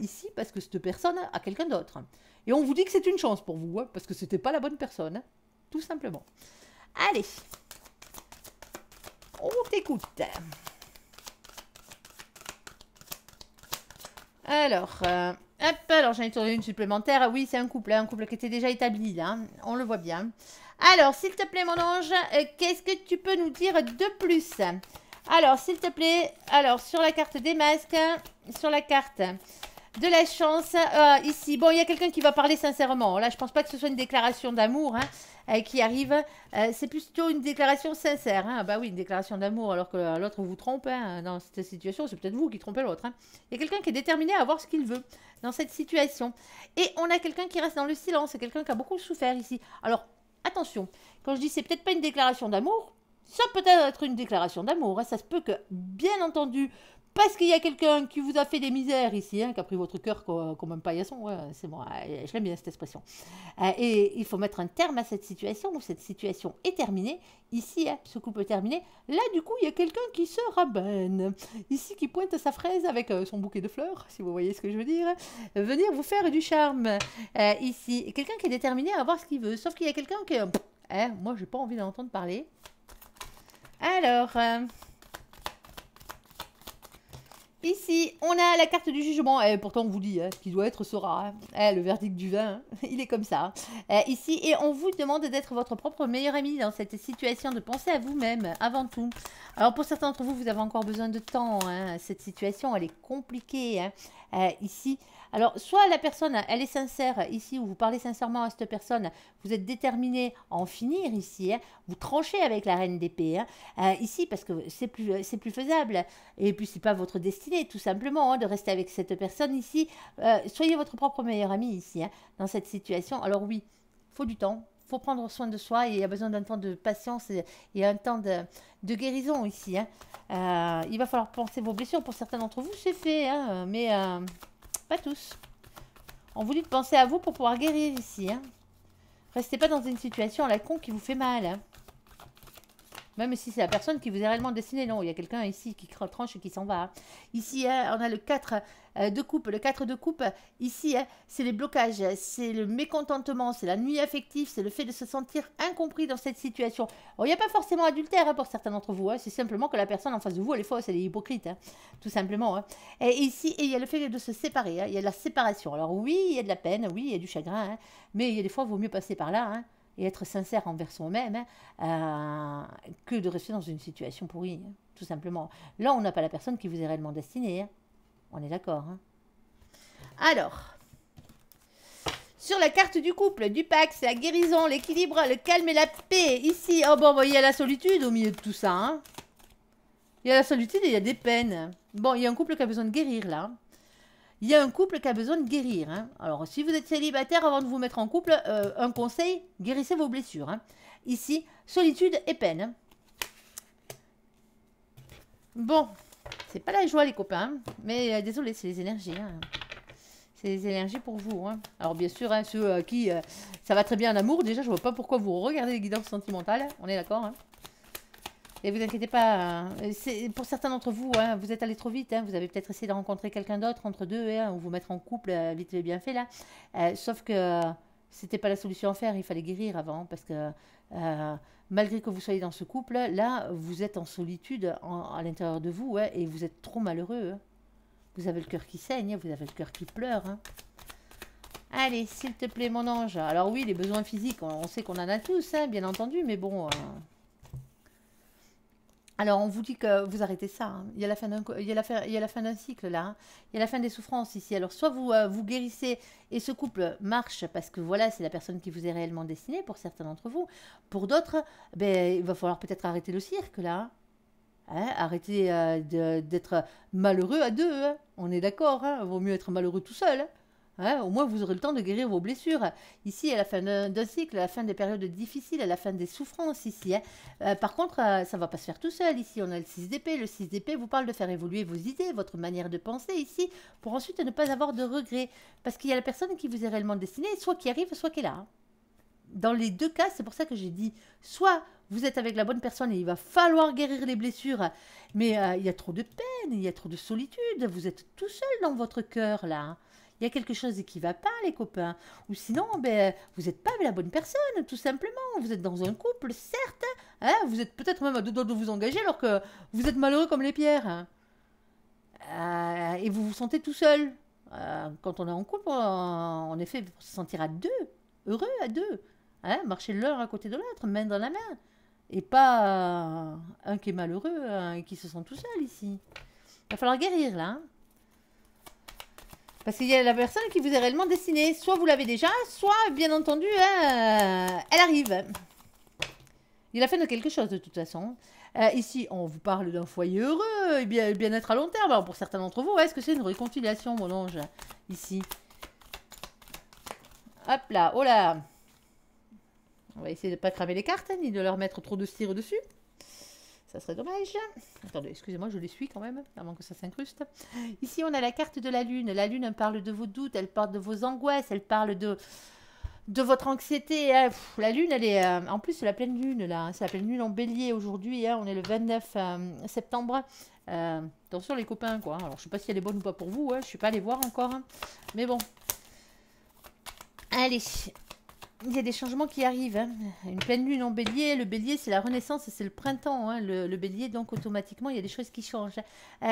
Speaker 1: ici parce que cette personne a quelqu'un d'autre. Et on vous dit que c'est une chance pour vous, parce que c'était pas la bonne personne. Tout simplement. Allez. On t'écoute. Alors, hop, alors j'en ai tourné une supplémentaire. Oui, c'est un couple qui était déjà établi, là. On le voit bien. Alors, s'il te plaît, mon ange, qu'est-ce que tu peux nous dire de plus? Alors, s'il te plaît, alors, sur la carte des masques, sur la carte De la chance ici. Bon, il y a quelqu'un qui va parler sincèrement. Là, je pense pas que ce soit une déclaration d'amour qui arrive. C'est plutôt une déclaration sincère. Hein. Bah oui, une déclaration d'amour alors que l'autre vous trompe. Hein. Dans cette situation, c'est peut-être vous qui trompez l'autre. Hein. Il y a quelqu'un qui est déterminé à avoir ce qu'il veut dans cette situation. Et on a quelqu'un qui reste dans le silence. C'est quelqu'un qui a beaucoup souffert ici. Alors, attention. Quand je dis c'est peut-être pas une déclaration d'amour, ça peut être une déclaration d'amour. Hein. Ça se peut que, bien entendu, parce qu'il y a quelqu'un qui vous a fait des misères ici, hein, qui a pris votre cœur comme un paillasson, ouais, c'est bon, je l'aime bien cette expression. Et il faut mettre un terme à cette situation, où cette situation est terminée. Ici, hein, ce couple est terminé. Là, du coup, il y a quelqu'un qui se ramène. Ici, qui pointe sa fraise avec son bouquet de fleurs, si vous voyez ce que je veux dire. Venir vous faire du charme. Ici, quelqu'un qui est déterminé à avoir ce qu'il veut. Sauf qu'il y a quelqu'un qui... moi, j'ai pas envie d'entendre parler. Alors... ici, on a la carte du jugement. Pourtant, on vous dit, ce qui doit être sera. Le verdict du vin, il est comme ça. Ici, et on vous demande d'être votre propre meilleur ami dans cette situation, de penser à vous-même avant tout. Alors, pour certains d'entre vous, vous avez encore besoin de temps. Hein. Cette situation, elle est compliquée. Hein. Ici, alors, soit la personne, elle est sincère ici, où vous parlez sincèrement à cette personne, vous êtes déterminé à en finir ici, hein. Vous tranchez avec la reine d'épée, hein. Ici, parce que c'est plus faisable, et puis c'est pas votre destinée, tout simplement, hein, de rester avec cette personne ici. Soyez votre propre meilleur ami ici, hein, dans cette situation. Alors oui, il faut du temps, il faut prendre soin de soi, et il y a besoin d'un temps de patience et un temps de guérison ici. Hein. Il va falloir penser vos blessures, pour certains d'entre vous, c'est fait, hein, mais... pas tous. On vous dit de penser à vous pour pouvoir guérir ici. Hein. Restez pas dans une situation à la con qui vous fait mal. Hein. Même si c'est la personne qui vous est réellement destinée. Non, il y a quelqu'un ici qui tranche et qui s'en va. Hein. Ici, hein, on a le 4 de coupe. Le 4 de coupe, ici, hein, c'est les blocages, c'est le mécontentement, c'est la nuit affective, c'est le fait de se sentir incompris dans cette situation. Il n'y a pas forcément adultère hein, pour certains d'entre vous. Hein. C'est simplement que la personne en face de vous, elle est fausse, elle est hypocrite. Hein, tout simplement. Hein. Et ici, il y a le fait de se séparer. Hein. Il y a de la séparation. Alors oui, il y a de la peine, oui, il y a du chagrin. Hein, mais il y a des fois, il vaut mieux passer par là. Hein, et être sincère envers soi-même, hein, que de rester dans une situation pourrie, hein, tout simplement. Là, on n'a pas la personne qui vous est réellement destinée. Hein. On est d'accord. Hein. Alors, sur la carte du couple, du Pax, la guérison, l'équilibre, le calme et la paix. Ici, oh bon, il y a la solitude au milieu de tout ça. Hein. Il y a la solitude et il y a des peines. Bon, il y a un couple qui a besoin de guérir, là. Il y a un couple qui a besoin de guérir. Hein. Alors, si vous êtes célibataire, avant de vous mettre en couple, un conseil, guérissez vos blessures. Hein. Ici, solitude et peine. Hein. Bon, c'est pas la joie, les copains. Mais désolé, c'est les énergies. Hein. C'est les énergies pour vous. Hein. Alors, bien sûr, hein, ceux à qui ça va très bien en amour, déjà, je vois pas pourquoi vous regardez les guidances sentimentales. On est d'accord, hein. Et vous inquiétez pas, pour certains d'entre vous, hein, vous êtes allé trop vite. Hein, vous avez peut-être essayé de rencontrer quelqu'un d'autre entre deux, hein, ou vous mettre en couple, vite et bien fait là. Sauf que c'était pas la solution à faire, il fallait guérir avant. Parce que malgré que vous soyez dans ce couple, là, vous êtes en solitude à l'intérieur de vous, hein, et vous êtes trop malheureux. Hein. Vous avez le cœur qui saigne, vous avez le cœur qui pleure. Hein. Allez, s'il te plaît, mon ange. Alors oui, les besoins physiques, on sait qu'on en a tous, hein, bien entendu, mais bon... Alors, on vous dit que vous arrêtez ça. Hein. Il y a la fin d'un cycle, là. Hein. Il y a la fin des souffrances, ici. Alors, soit vous guérissez et ce couple marche parce que, voilà, c'est la personne qui vous est réellement destinée, pour certains d'entre vous. Pour d'autres, ben, il va falloir peut-être arrêter le cirque, là. Hein, arrêter d'être malheureux à deux. Hein. On est d'accord. Hein. Vaut mieux être malheureux tout seul. Hein. Hein, au moins, vous aurez le temps de guérir vos blessures. Ici, à la fin d'un cycle, à la fin des périodes difficiles, à la fin des souffrances, ici. Hein. Par contre, ça ne va pas se faire tout seul. Ici, on a le 6 d'épée. Le 6 d'épée vous parle de faire évoluer vos idées, votre manière de penser, ici, pour ensuite ne pas avoir de regrets. Parce qu'il y a la personne qui vous est réellement destinée, soit qui arrive, soit qui est là. Hein. Dans les deux cas, c'est pour ça que j'ai dit, soit vous êtes avec la bonne personne et il va falloir guérir les blessures, mais il y a trop de peine, il y a trop de solitude, vous êtes tout seul dans votre cœur, là. Hein. Il y a quelque chose qui ne va pas, les copains. Ou sinon, ben, vous n'êtes pas avec la bonne personne, tout simplement. Vous êtes dans un couple, certes. Hein, vous êtes peut-être même à deux doigts de vous engager alors que vous êtes malheureux comme les pierres. Hein. Et vous vous sentez tout seul. Quand on est en couple, en effet, pour se sentir à deux, heureux à deux. Hein, marcher l'un à côté de l'autre, main dans la main. Et pas un qui est malheureux et qui se sent tout seul ici. Il va falloir guérir, là. Hein. Parce qu'il y a la personne qui vous est réellement destinée. Soit vous l'avez déjà, soit, bien entendu, elle arrive. Il a fait de quelque chose, de toute façon. Ici, on vous parle d'un foyer heureux et bien-être à long terme. Alors, pour certains d'entre vous, est-ce que c'est une réconciliation, mon ange? Ici. Hop là, oh là. On va essayer de ne pas cramer les cartes, ni de leur mettre trop de cire dessus. Ça serait dommage. Attendez, excusez-moi, je les suis quand même, avant que ça s'incruste. Ici, on a la carte de la lune. La lune, elle parle de vos doutes, elle parle de vos angoisses, elle parle de votre anxiété. Hein. La lune, elle est... en plus, c'est la pleine lune, là. C'est la pleine lune en bélier aujourd'hui. Hein. On est le 29 septembre. Attention, les copains, quoi. Alors, je ne sais pas si elle est bonne ou pas pour vous. Hein. Je ne suis pas allée voir encore. Hein. Mais bon. Allez. Il y a des changements qui arrivent. Hein. Une pleine lune en bélier. Le bélier, c'est la renaissance, c'est le printemps. Hein. Le bélier, donc automatiquement, il y a des choses qui changent.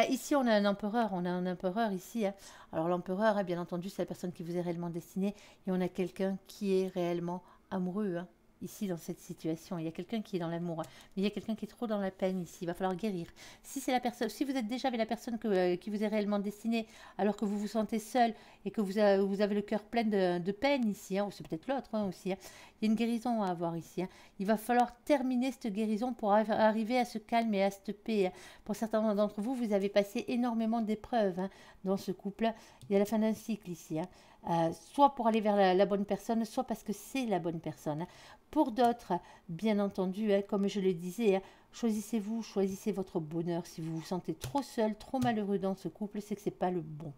Speaker 1: Ici, on a un empereur. On a un empereur ici. Hein. Alors, l'empereur, hein, bien entendu, c'est la personne qui vous est réellement destinée. Et on a quelqu'un qui est réellement amoureux. Hein. Ici, dans cette situation, il y a quelqu'un qui est dans l'amour, mais il y a quelqu'un qui est trop dans la peine ici. Il va falloir guérir. Si c'est la personne, si vous êtes déjà avec la personne qui vous est réellement destinée, alors que vous vous sentez seul et que vous avez le cœur plein de peine ici, hein, ou c'est peut-être l'autre hein, aussi. Hein, il y a une guérison à avoir ici. Hein. Il va falloir terminer cette guérison pour arriver à ce calme et à cette paix. Hein. Pour certains d'entre vous, vous avez passé énormément d'épreuves hein, dans ce couple. Il y a la fin d'un cycle ici. Hein. Soit pour aller vers la bonne personne, soit parce que c'est la bonne personne. Hein. Pour d'autres, bien entendu, hein, comme je le disais, hein, choisissez-vous, choisissez votre bonheur. Si vous vous sentez trop seul, trop malheureux dans ce couple, c'est que ce n'est pas le bon.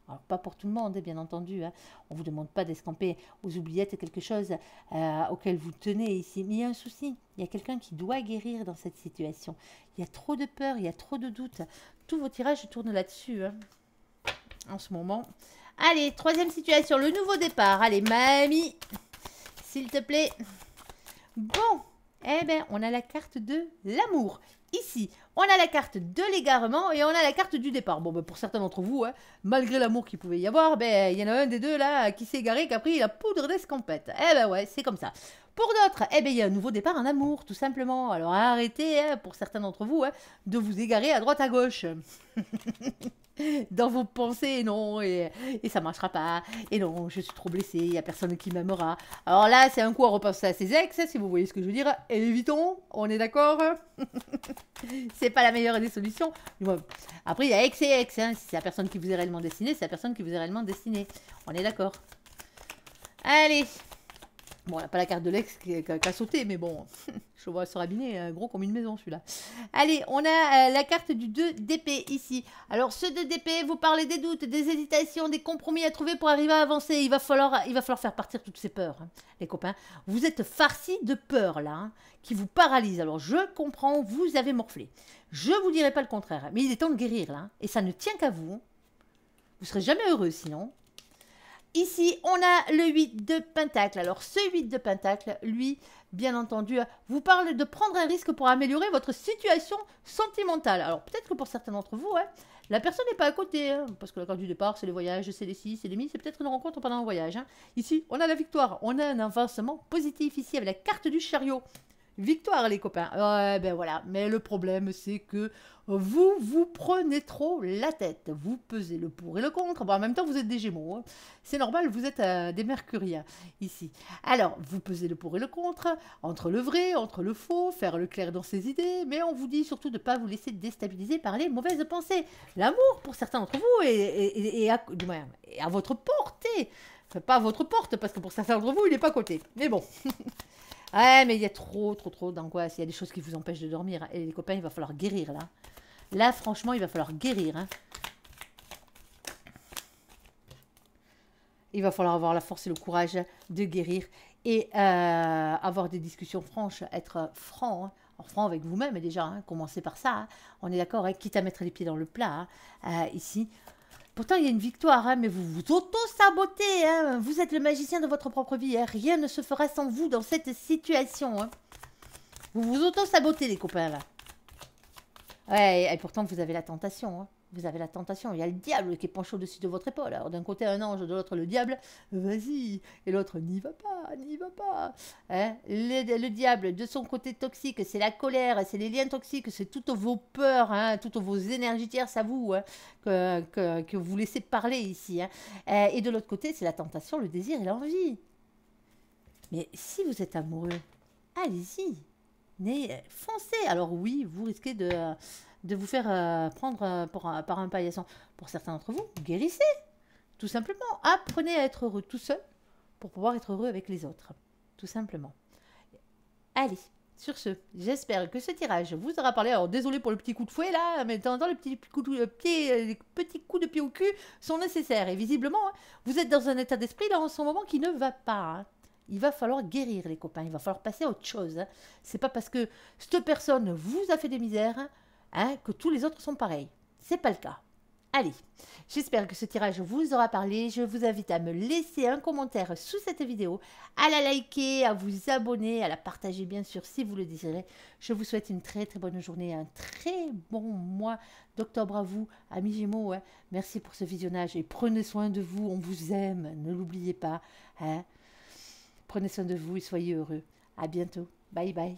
Speaker 1: Alors, pas pour tout le monde, bien entendu. Hein. On ne vous demande pas d'escamper aux oubliettes quelque chose auquel vous tenez ici. Mais il y a un souci. Il y a quelqu'un qui doit guérir dans cette situation. Il y a trop de peur, il y a trop de doutes. Tous vos tirages tournent là-dessus hein, en ce moment. Allez, troisième situation, le nouveau départ. Allez, mamie, s'il te plaît. Bon, eh bien, on a la carte de l'amour. Ici, on a la carte de l'égarement et on a la carte du départ. Bon, ben, pour certains d'entre vous, hein, malgré l'amour qu'il pouvait y avoir, ben, il y en a un des deux là qui s'est égaré, qui a pris la poudre d'escampette. Eh ben ouais, c'est comme ça. Pour d'autres, eh ben, il y a un nouveau départ en amour, tout simplement. Alors arrêtez, hein, pour certains d'entre vous, hein, de vous égarer à droite à gauche. Dans vos pensées, non, et ça marchera pas, et non, je suis trop blessée, il n'y a personne qui m'aimera. Alors là, c'est un coup à repenser à ses ex, si vous voyez ce que je veux dire, et évitons, on est d'accord. C'est pas la meilleure des solutions. Après, il y a ex et ex, hein. Si c'est la personne qui vous est réellement destinée, c'est la personne qui vous est réellement destinée. On est d'accord. Allez. Bon, on n'a pas la carte de l'ex qui a sauté, mais bon, je vois se rabiner, gros comme une maison celui-là. Allez, on a la carte du 2 d'épée ici. Alors, ce 2 d'épée, vous parlez des doutes, des hésitations, des compromis à trouver pour arriver à avancer. Il va falloir faire partir toutes ces peurs, hein, les copains. Vous êtes farcis de peurs, là, hein, qui vous paralysent. Alors, je comprends, vous avez morflé. Je ne vous dirai pas le contraire, mais il est temps de guérir, là. Hein, et ça ne tient qu'à vous. Vous ne serez jamais heureux, sinon. Ici, on a le 8 de Pentacle. Alors, ce 8 de Pentacle, lui, bien entendu, vous parle de prendre un risque pour améliorer votre situation sentimentale. Alors, peut-être que pour certains d'entre vous, hein, la personne n'est pas à côté. Hein, parce que la carte du départ, c'est les voyages, c'est les si, c'est les mi, c'est peut-être une rencontre pendant un voyage. Hein. Ici, on a la victoire. On a un avancement positif ici avec la carte du chariot. Victoire, les copains. Ouais, ben voilà. Mais le problème, c'est que vous prenez trop la tête. Vous pesez le pour et le contre. Bon, en même temps, vous êtes des Gémeaux. Hein. C'est normal, vous êtes des Mercuriens ici. Alors, vous pesez le pour et le contre, entre le vrai, entre le faux, faire le clair dans ses idées. Mais on vous dit surtout de ne pas vous laisser déstabiliser par les mauvaises pensées. L'amour, pour certains d'entre vous, est à votre portée. Enfin, pas à votre porte, parce que pour certains d'entre vous, il n'est pas à côté. Mais bon. Ouais, mais il y a trop d'angoisse. Il y a des choses qui vous empêchent de dormir. Et les copains, il va falloir guérir, là. Là, franchement, il va falloir guérir. Hein. Il va falloir avoir la force et le courage de guérir. Et avoir des discussions franches, être franc. Hein. Alors, franc avec vous-même, déjà. Hein. Commencez par ça. Hein. On est d'accord, hein, quitte à mettre les pieds dans le plat. Hein. Ici. Pourtant, il y a une victoire, hein, mais vous vous auto-sabotez. Hein. Vous êtes le magicien de votre propre vie. Hein. Rien ne se fera sans vous dans cette situation. Hein. Vous vous auto-sabotez, les copains, là. Ouais, et pourtant, vous avez la tentation. Hein. vous avez la tentation. Il y a le diable qui est penché au-dessus de votre épaule. Alors d'un côté un ange, de l'autre le diable. Vas-y. Et l'autre, n'y va pas, n'y va pas. Hein, le diable, de son côté toxique, c'est la colère, c'est les liens toxiques, c'est toutes vos peurs, hein, toutes vos énergies tierces à vous, hein, que vous laissez parler ici. Hein. Et de l'autre côté, c'est la tentation, le désir et l'envie. Mais si vous êtes amoureux, allez-y. Foncez. Alors oui, vous risquez de vous faire prendre par un paillasson. Pour certains d'entre vous, guérissez. Tout simplement. Apprenez à être heureux tout seul pour pouvoir être heureux avec les autres. Tout simplement. Allez, sur ce, j'espère que ce tirage vous aura parlé. Alors désolé pour le petit coup de fouet là, mais de temps en temps, les petits coups de pied au cul sont nécessaires. Et visiblement, hein, vous êtes dans un état d'esprit là en ce moment qui ne va pas. Hein. Il va falloir guérir les copains, il va falloir passer à autre chose. Hein. C'est pas parce que cette personne vous a fait des misères hein, que tous les autres sont pareils. C'est pas le cas. Allez, j'espère que ce tirage vous aura parlé. Je vous invite à me laisser un commentaire sous cette vidéo, à la liker, à vous abonner, à la partager bien sûr si vous le désirez. Je vous souhaite une très très bonne journée, un très bon mois d'octobre à vous, amis Gémeaux. Hein. Merci pour ce visionnage et prenez soin de vous, on vous aime, ne l'oubliez pas. Hein. Prenez soin de vous et soyez heureux. À bientôt. Bye bye.